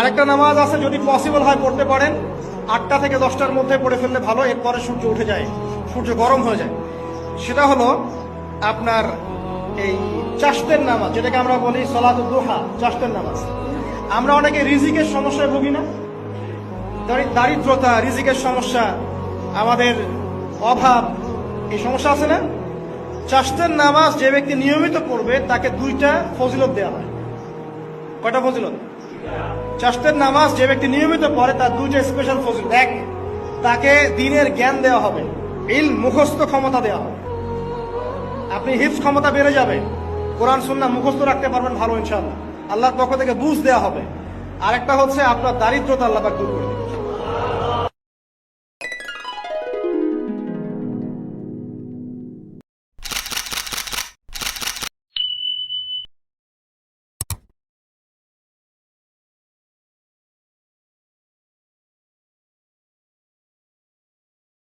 আরেকটা নামাজ আছে, যদি পসিবল হয় পড়তে পারেন, 8টা থেকে 10টার মধ্যে পড়ে ফেললে ভালো, এরপরে সূর্য উঠে যায়, সূর্য গরম হয়ে যায়। সেটা হলো আপনার এই চাষতের নামাজ, যেটাকে আমরা বলি সলাতুদ দুহা, চাষতের নামাজ। আমরা অনেকে রিজিকের সমস্যায় ভুগি না, দারিদ্রতা, রিজিকের সমস্যা, আমাদের অভাব, এই সমস্যা আছে না? চাষতের নামাজ যে ব্যক্তি নিয়মিত পড়বে তাকে 2টা ফজিলত দেওয়া হয়। কয়টা ফজিলত? চাষতের নামাজ যে ব্যক্তি নিয়মিত পড়ে তার 2টা স্পেশাল ফজিলত। এক, তাকে দ্বীনের জ্ঞান দেওয়া হবে, ইলম মুখস্থ ক্ষমতা দেওয়া হবে, আপনি হিফজ ক্ষমতা বেড়ে যাবে, কোরআন সুন্নাহ মুখস্থ রাখতে পারবেন ভালো ইনশাআল্লাহ, আল্লাহর পক্ষ থেকে বুঝ দেওয়া হবে। আরেকটা হচ্ছে আপনার দারিদ্রতা আল্লাহ পাক দূর করে দেবে।